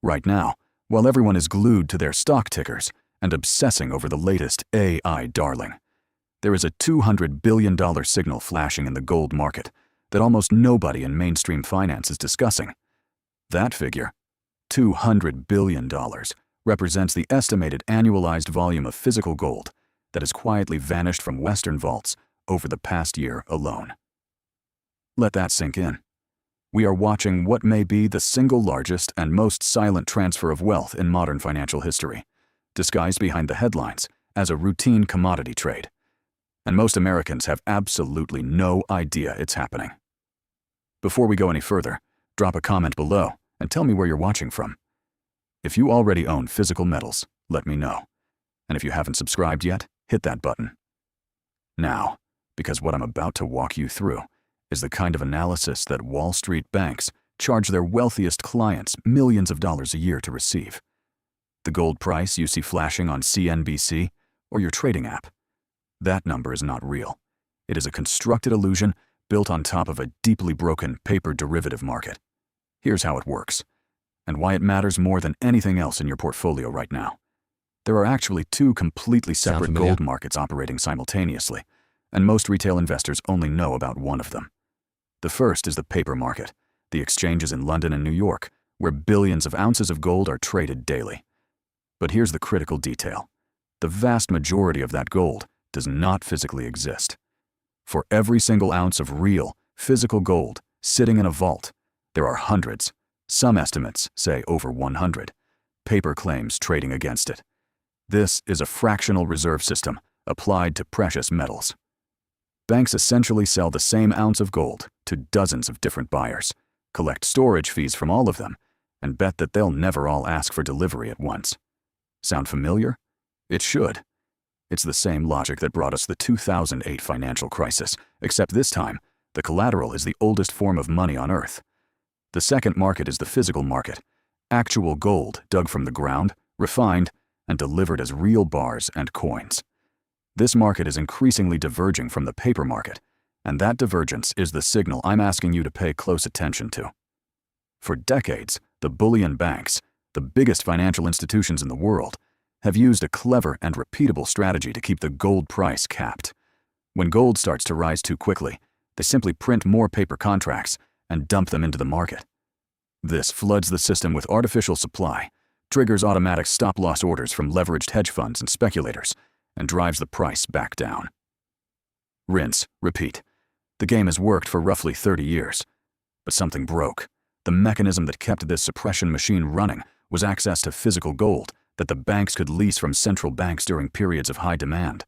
Right now, while everyone is glued to their stock tickers and obsessing over the latest AI darling, there is a $200 billion signal flashing in the gold market that almost nobody in mainstream finance is discussing. That figure, $200 billion, represents the estimated annualized volume of physical gold that has quietly vanished from Western vaults over the past year alone. Let that sink in. We are watching what may be the single largest and most silent transfer of wealth in modern financial history, disguised behind the headlines as a routine commodity trade. And most Americans have absolutely no idea it's happening. Before we go any further, drop a comment below and tell me where you're watching from. If you already own physical metals, let me know. And if you haven't subscribed yet, hit that button. Now, because what I'm about to walk you through is the kind of analysis that Wall Street banks charge their wealthiest clients millions of dollars a year to receive. The gold price you see flashing on CNBC or your trading app, that number is not real. It is a constructed illusion built on top of a deeply broken paper derivative market. Here's how it works, and why it matters more than anything else in your portfolio right now. There are actually two completely separate gold markets operating simultaneously, and most retail investors only know about one of them. The first is the paper market, the exchanges in London and New York, where billions of ounces of gold are traded daily. But here's the critical detail. The vast majority of that gold does not physically exist. For every single ounce of real, physical gold sitting in a vault, there are hundreds, some estimates say over 100, paper claims trading against it. This is a fractional reserve system applied to precious metals. Banks essentially sell the same ounce of gold to dozens of different buyers, collect storage fees from all of them, and bet that they'll never all ask for delivery at once. Sound familiar? It should. It's the same logic that brought us the 2008 financial crisis, except this time, the collateral is the oldest form of money on Earth. The second market is the physical market, actual gold dug from the ground, refined, and delivered as real bars and coins. This market is increasingly diverging from the paper market, and that divergence is the signal I'm asking you to pay close attention to. For decades, the bullion banks, the biggest financial institutions in the world, have used a clever and repeatable strategy to keep the gold price capped. When gold starts to rise too quickly, they simply print more paper contracts and dump them into the market. This floods the system with artificial supply, triggers automatic stop-loss orders from leveraged hedge funds and speculators, and drives the price back down. Rinse, repeat. The game has worked for roughly 30 years. But something broke. The mechanism that kept this suppression machine running was access to physical gold that the banks could lease from central banks during periods of high demand.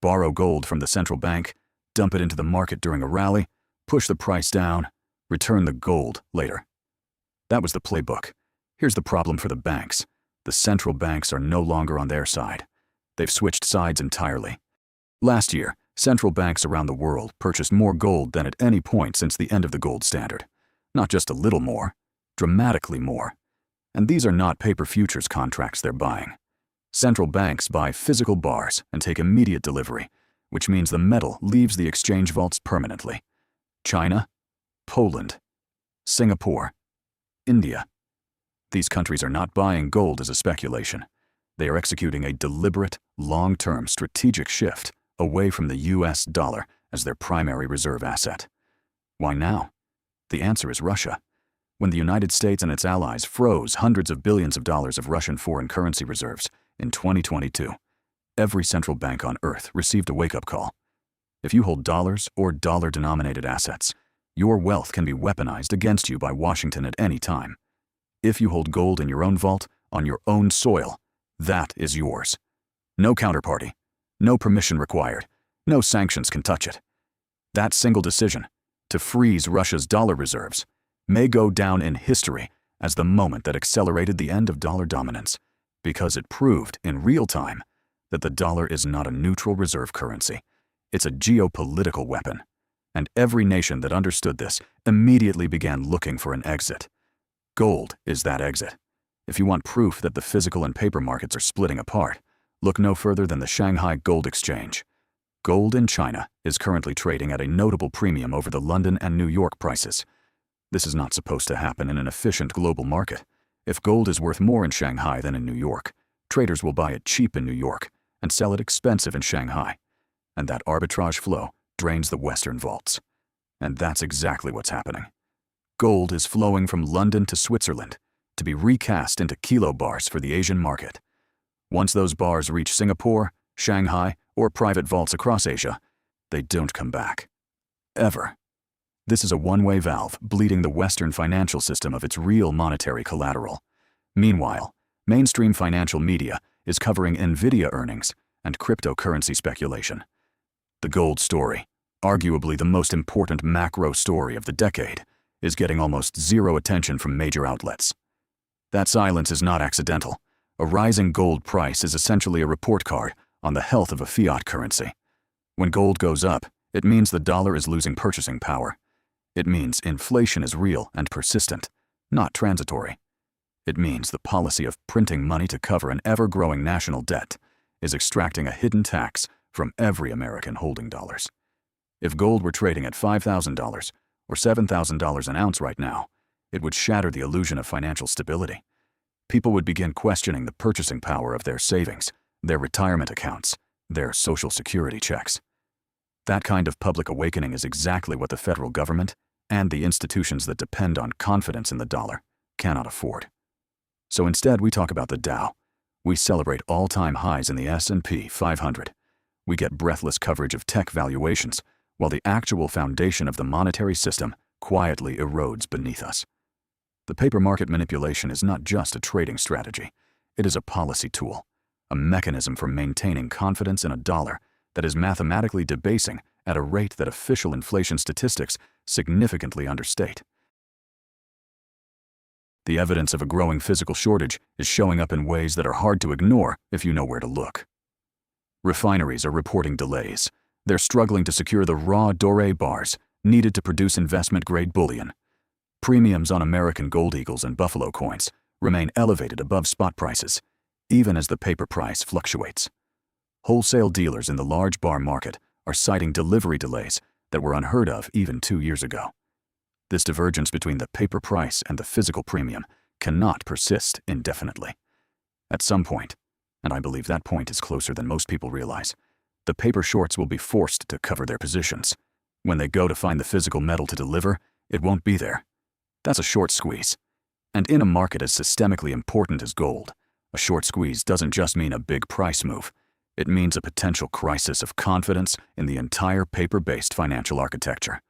Borrow gold from the central bank, dump it into the market during a rally, push the price down, return the gold later. That was the playbook. Here's the problem for the banks. The central banks are no longer on their side. They've switched sides entirely. Last year, central banks around the world purchased more gold than at any point since the end of the gold standard. Not just a little more, dramatically more. And these are not paper futures contracts they're buying. Central banks buy physical bars and take immediate delivery, which means the metal leaves the exchange vaults permanently. China, Poland, Singapore, India. These countries are not buying gold as a speculation. They are executing a deliberate, long-term strategic shift away from the US dollar as their primary reserve asset. Why now? The answer is Russia. When the United States and its allies froze hundreds of billions of dollars of Russian foreign currency reserves in 2022, every central bank on Earth received a wake-up call. If you hold dollars or dollar-denominated assets, your wealth can be weaponized against you by Washington at any time. If you hold gold in your own vault, on your own soil, that is yours. No counterparty, no permission required, no sanctions can touch it. That single decision, to freeze Russia's dollar reserves, may go down in history as the moment that accelerated the end of dollar dominance, because it proved in real time that the dollar is not a neutral reserve currency. It's a geopolitical weapon. And every nation that understood this immediately began looking for an exit. Gold is that exit. If you want proof that the physical and paper markets are splitting apart, look no further than the Shanghai Gold Exchange. Gold in China is currently trading at a notable premium over the London and New York prices. This is not supposed to happen in an efficient global market. If gold is worth more in Shanghai than in New York, traders will buy it cheap in New York and sell it expensive in Shanghai. And that arbitrage flow drains the Western vaults. And that's exactly what's happening. Gold is flowing from London to Switzerland to be recast into kilo bars for the Asian market. Once those bars reach Singapore, Shanghai, or private vaults across Asia, they don't come back. Ever. This is a one-way valve bleeding the Western financial system of its real monetary collateral. Meanwhile, mainstream financial media is covering Nvidia earnings and cryptocurrency speculation. The gold story, arguably the most important macro story of the decade, is getting almost zero attention from major outlets. That silence is not accidental. A rising gold price is essentially a report card on the health of a fiat currency. When gold goes up, it means the dollar is losing purchasing power. It means inflation is real and persistent, not transitory. It means the policy of printing money to cover an ever-growing national debt is extracting a hidden tax from every American holding dollars. If gold were trading at $5,000 or $7,000 an ounce right now, it would shatter the illusion of financial stability. People would begin questioning the purchasing power of their savings, their retirement accounts, their Social Security checks. That kind of public awakening is exactly what the federal government and the institutions that depend on confidence in the dollar cannot afford. So instead, we talk about the Dow. We celebrate all-time highs in the S&P 500. We get breathless coverage of tech valuations, while the actual foundation of the monetary system quietly erodes beneath us. The paper market manipulation is not just a trading strategy. It is a policy tool, a mechanism for maintaining confidence in a dollar that is mathematically debasing at a rate that official inflation statistics significantly understate. The evidence of a growing physical shortage is showing up in ways that are hard to ignore if you know where to look. Refineries are reporting delays. They're struggling to secure the raw doré bars needed to produce investment-grade bullion. Premiums on American gold eagles and buffalo coins remain elevated above spot prices, even as the paper price fluctuates. Wholesale dealers in the large bar market are citing delivery delays that were unheard of even 2 years ago. This divergence between the paper price and the physical premium cannot persist indefinitely. At some point, and I believe that point is closer than most people realize, the paper shorts will be forced to cover their positions. When they go to find the physical metal to deliver, it won't be there. That's a short squeeze. And in a market as systemically important as gold, a short squeeze doesn't just mean a big price move. It means a potential crisis of confidence in the entire paper-based financial architecture.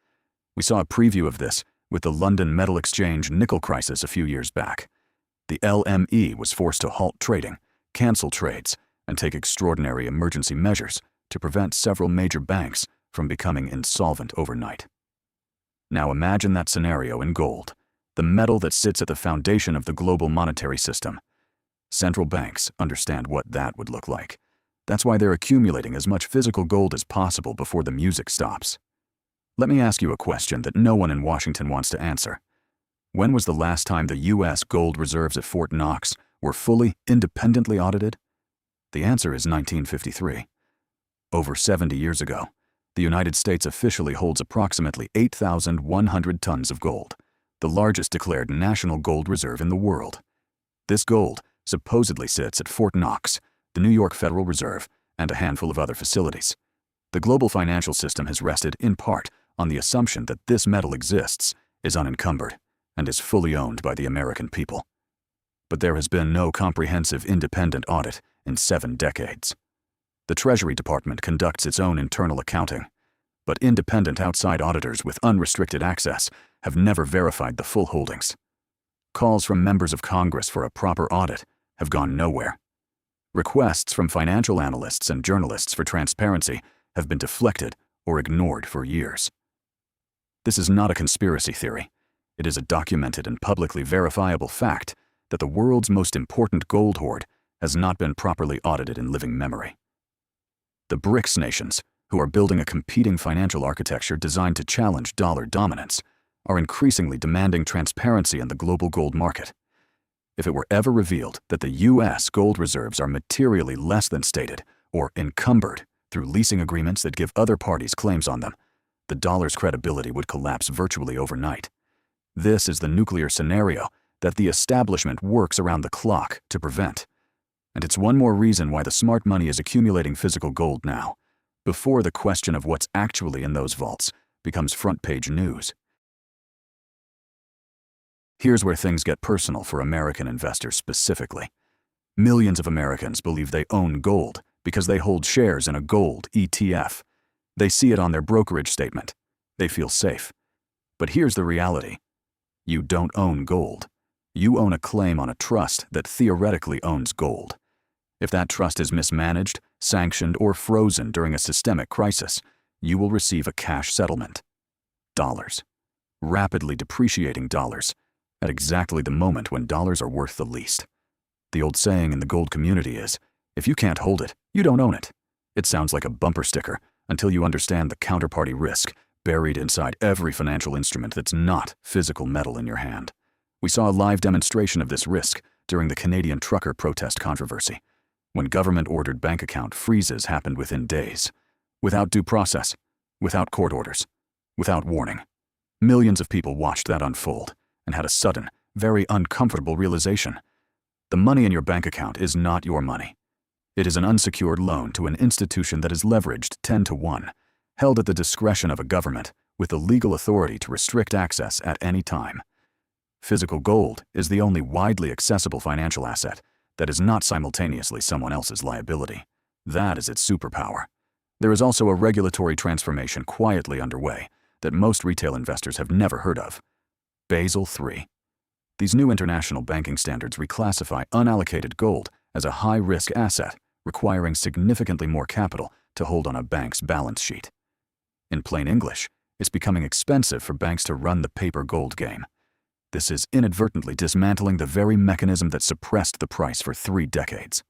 We saw a preview of this with the London Metal Exchange nickel crisis a few years back. The LME was forced to halt trading, cancel trades, and take extraordinary emergency measures to prevent several major banks from becoming insolvent overnight. Now imagine that scenario in gold, the metal that sits at the foundation of the global monetary system. Central banks understand what that would look like. That's why they're accumulating as much physical gold as possible before the music stops. Let me ask you a question that no one in Washington wants to answer. When was the last time the U.S. gold reserves at Fort Knox were fully, independently audited? The answer is 1953. Over 70 years ago, the United States officially holds approximately 8,100 tons of gold, the largest declared national gold reserve in the world. This gold supposedly sits at Fort Knox, the New York Federal Reserve, and a handful of other facilities. The global financial system has rested, in part, on the assumption that this metal exists, is unencumbered, and is fully owned by the American people. But there has been no comprehensive independent audit in 7 decades. The Treasury Department conducts its own internal accounting, but independent outside auditors with unrestricted access have never verified the full holdings. Calls from members of Congress for a proper audit have gone nowhere. Requests from financial analysts and journalists for transparency have been deflected or ignored for years. This is not a conspiracy theory. It is a documented and publicly verifiable fact that the world's most important gold hoard has not been properly audited in living memory. The BRICS nations, who are building a competing financial architecture designed to challenge dollar dominance, are increasingly demanding transparency in the global gold market. If it were ever revealed that the U.S. gold reserves are materially less than stated or encumbered through leasing agreements that give other parties claims on them, the dollar's credibility would collapse virtually overnight. This is the nuclear scenario that the establishment works around the clock to prevent. And it's one more reason why the smart money is accumulating physical gold now, before the question of what's actually in those vaults becomes front-page news. Here's where things get personal for American investors specifically. Millions of Americans believe they own gold because they hold shares in a gold ETF. They see it on their brokerage statement. They feel safe. But here's the reality. You don't own gold. You own a claim on a trust that theoretically owns gold. If that trust is mismanaged, sanctioned, or frozen during a systemic crisis, you will receive a cash settlement. Dollars. Rapidly depreciating dollars, at exactly the moment when dollars are worth the least. The old saying in the gold community is, if you can't hold it, you don't own it. It sounds like a bumper sticker until you understand the counterparty risk buried inside every financial instrument that's not physical metal in your hand. We saw a live demonstration of this risk during the Canadian trucker protest controversy, when government-ordered bank account freezes happened within days, without due process, without court orders, without warning. Millions of people watched that unfold and had a sudden, very uncomfortable realization. The money in your bank account is not your money. It is an unsecured loan to an institution that is leveraged 10-to-1, held at the discretion of a government with the legal authority to restrict access at any time. Physical gold is the only widely accessible financial asset that is not simultaneously someone else's liability. That is its superpower. There is also a regulatory transformation quietly underway that most retail investors have never heard of. Basel III. These new international banking standards reclassify unallocated gold as a high-risk asset, requiring significantly more capital to hold on a bank's balance sheet. In plain English, it's becoming expensive for banks to run the paper gold game. This is inadvertently dismantling the very mechanism that suppressed the price for 3 decades.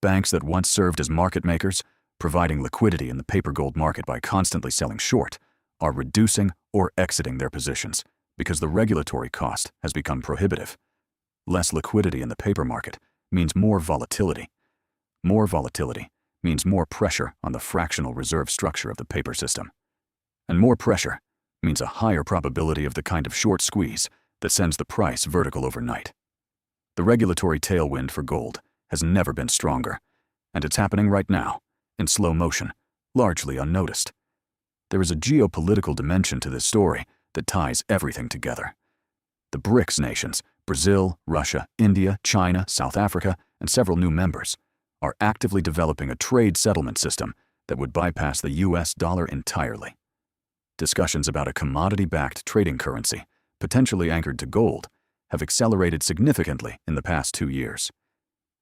Banks that once served as market makers, providing liquidity in the paper gold market by constantly selling short, are reducing or exiting their positions because the regulatory cost has become prohibitive. Less liquidity in the paper market means more volatility. More volatility means more pressure on the fractional reserve structure of the paper system. And more pressure means a higher probability of the kind of short squeeze that sends the price vertical overnight. The regulatory tailwind for gold has never been stronger, and it's happening right now, in slow motion, largely unnoticed. There is a geopolitical dimension to this story that ties everything together. The BRICS nations, Brazil, Russia, India, China, South Africa, and several new members, are actively developing a trade settlement system that would bypass the US dollar entirely. Discussions about a commodity-backed trading currency, potentially anchored to gold, have accelerated significantly in the past 2 years.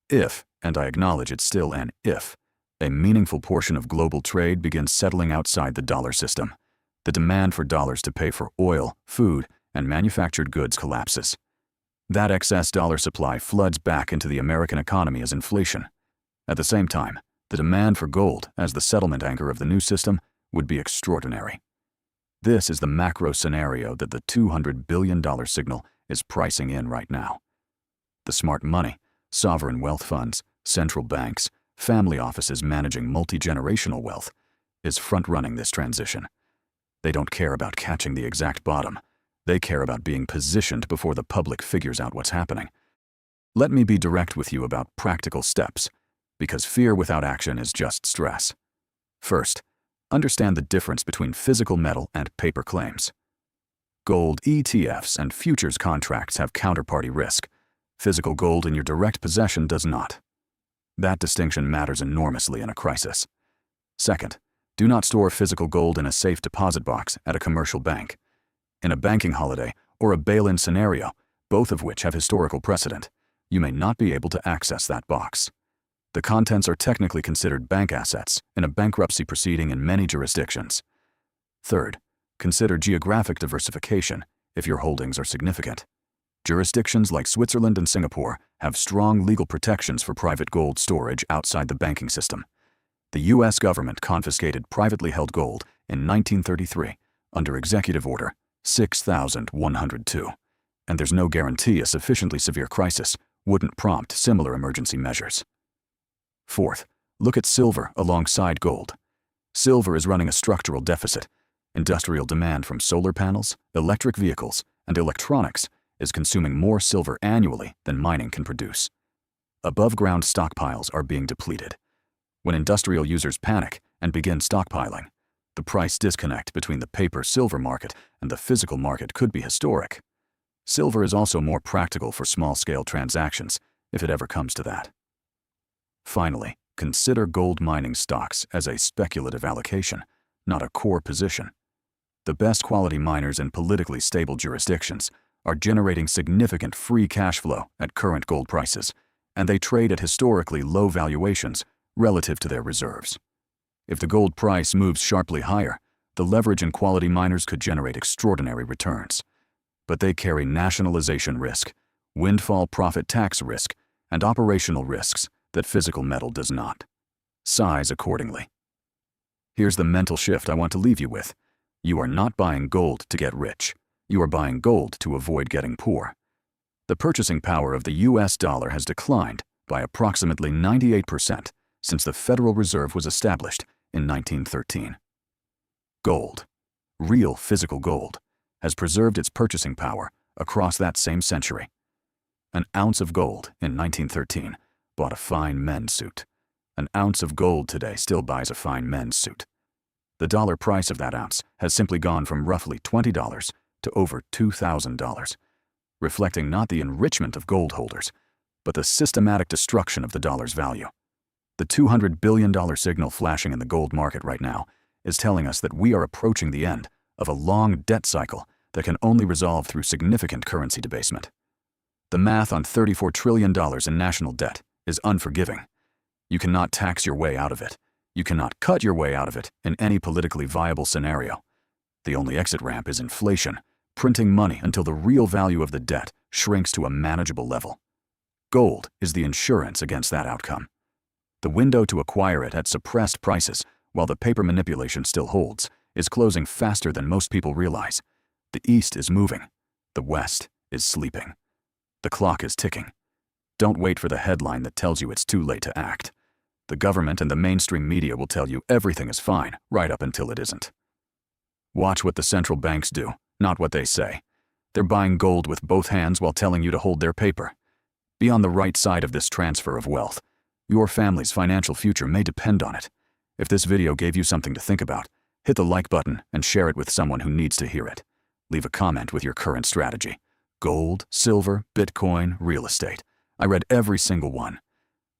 If, and I acknowledge it's still an if, a meaningful portion of global trade begins settling outside the dollar system, the demand for dollars to pay for oil, food, and manufactured goods collapses. That excess dollar supply floods back into the American economy as inflation. At the same time, the demand for gold as the settlement anchor of the new system would be extraordinary. This is the macro scenario that the $200 billion signal is pricing in right now. The smart money, sovereign wealth funds, central banks, family offices managing multi-generational wealth, is front-running this transition. They don't care about catching the exact bottom. They care about being positioned before the public figures out what's happening. Let me be direct with you about practical steps, because fear without action is just stress. First, understand the difference between physical metal and paper claims. Gold ETFs and futures contracts have counterparty risk. Physical gold in your direct possession does not. That distinction matters enormously in a crisis. Second, do not store physical gold in a safe deposit box at a commercial bank. In a banking holiday or a bail-in scenario, both of which have historical precedent, you may not be able to access that box. The contents are technically considered bank assets in a bankruptcy proceeding in many jurisdictions. Third, consider geographic diversification if your holdings are significant. Jurisdictions like Switzerland and Singapore have strong legal protections for private gold storage outside the banking system. The U.S. government confiscated privately held gold in 1933 under Executive Order 6102, and there's no guarantee a sufficiently severe crisis wouldn't prompt similar emergency measures. Fourth, look at silver alongside gold. Silver is running a structural deficit. Industrial demand from solar panels, electric vehicles, and electronics is consuming more silver annually than mining can produce. Above-ground stockpiles are being depleted. When industrial users panic and begin stockpiling, the price disconnect between the paper-silver market and the physical market could be historic. Silver is also more practical for small-scale transactions, if it ever comes to that. Finally, consider gold mining stocks as a speculative allocation, not a core position. The best quality miners in politically stable jurisdictions are generating significant free cash flow at current gold prices, and they trade at historically low valuations relative to their reserves. If the gold price moves sharply higher, the leverage in quality miners could generate extraordinary returns. But they carry nationalization risk, windfall profit tax risk, and operational risks that physical metal does not. Size accordingly. Here's the mental shift I want to leave you with. You are not buying gold to get rich. You are buying gold to avoid getting poor. The purchasing power of the US dollar has declined by approximately 98% since the Federal Reserve was established in 1913. Gold, real physical gold, has preserved its purchasing power across that same century. An ounce of gold in 1913 bought a fine men's suit. An ounce of gold today still buys a fine men's suit. The dollar price of that ounce has simply gone from roughly $20 to over $2,000, reflecting not the enrichment of gold holders, but the systematic destruction of the dollar's value. The $200 billion signal flashing in the gold market right now is telling us that we are approaching the end of a long debt cycle that can only resolve through significant currency debasement. The math on $34 trillion in national debt is unforgiving. You cannot tax your way out of it. You cannot cut your way out of it in any politically viable scenario. The only exit ramp is inflation, printing money until the real value of the debt shrinks to a manageable level. Gold is the insurance against that outcome. The window to acquire it at suppressed prices, while the paper manipulation still holds, is closing faster than most people realize. The East is moving. The West is sleeping. The clock is ticking. Don't wait for the headline that tells you it's too late to act. The government and the mainstream media will tell you everything is fine, right up until it isn't. Watch what the central banks do, not what they say. They're buying gold with both hands while telling you to hold their paper. Be on the right side of this transfer of wealth. Your family's financial future may depend on it. If this video gave you something to think about, hit the like button and share it with someone who needs to hear it. Leave a comment with your current strategy. Gold, silver, Bitcoin, real estate. I read every single one.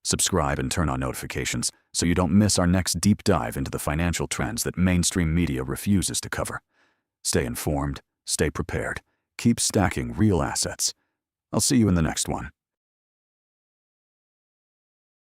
Subscribe and turn on notifications so you don't miss our next deep dive into the financial trends that mainstream media refuses to cover. Stay informed, stay prepared, keep stacking real assets. I'll see you in the next one.